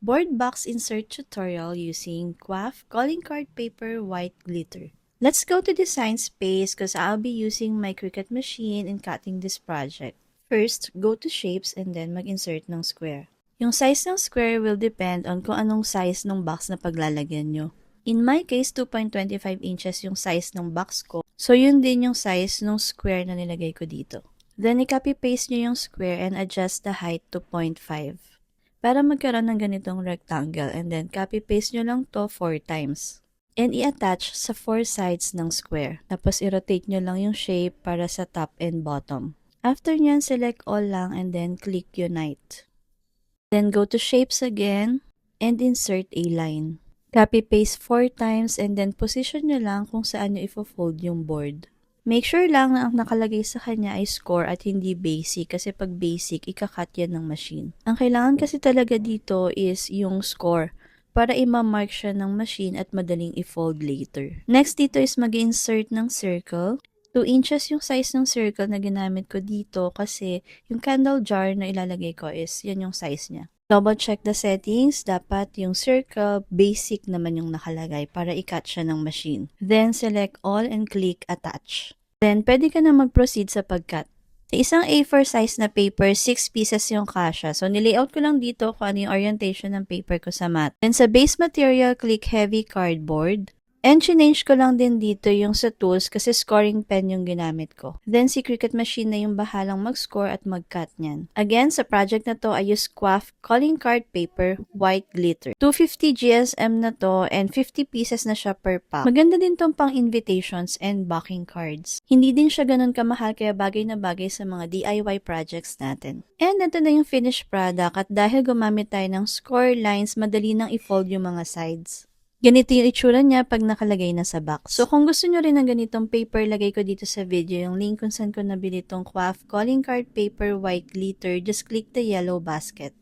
Board box insert tutorial using QAF calling card paper white glitter. Let's go to design space because I'll be using my Cricut machine in cutting this project. First, go to shapes and then mag-insert ng square. Yung size ng square will depend on kung anong size ng box na paglalagyan nyo. In my case, 2.25 inches yung size ng box ko. So yun din yung size ng square na nilagay ko dito. Then, i-copy-paste nyo yung square and adjust the height to 0.5. Para magkaroon ng ganitong rectangle and then copy-paste nyo lang to 4 times. And i-attach sa 4 sides ng square. Tapos i-rotate nyo lang yung shape para sa top and bottom. After nyan, select all lang and then click unite. Then go to shapes again and insert a line. Copy-paste 4 times and then position nyo lang kung saan nyo ifo-fold yung board. Make sure lang na ang nakalagay sa kanya ay score at hindi basic kasi pag basic, ikakat yan ng machine. Ang kailangan kasi talaga dito is yung score para ima-mark siya ng machine at madaling i-fold later. Next dito is mag-insert ng circle. 2 inches yung size ng circle na ginamit ko dito kasi yung candle jar na ilalagay ko is yan yung size niya. Double check the settings. Dapat yung circle, basic naman yung nakalagay para i-cut siya ng machine. Then, select all and click attach. Then, pwede ka na mag-proceed sa pag-cut. Sa isang A4 size na paper, 6 pieces yung kasya. So, nilayout ko lang dito kung ano yung orientation ng paper ko sa mat. Then, sa base material, click heavy cardboard. And change ko lang din dito yung sa tools kasi scoring pen yung ginamit ko. Then si Cricut machine na yung bahalang mag-score at mag-cut niyan. Again, sa project na to, I use QAF calling card paper white glitter. 250 GSM na to and 50 pieces na siya per pack. Maganda din tong pang invitations and backing cards. Hindi din siya ganun kamahal kaya bagay na bagay sa mga DIY projects natin. And ito na yung finished product at dahil gumamit tayo ng score lines, madali nang i-fold yung mga sides. Ganito yung itsura niya pag nakalagay na sa box. So kung gusto nyo rin ng ganitong paper, lagay ko dito sa video yung link kung saan ko nabili itong QAF calling card paper white glitter. Just click the yellow basket.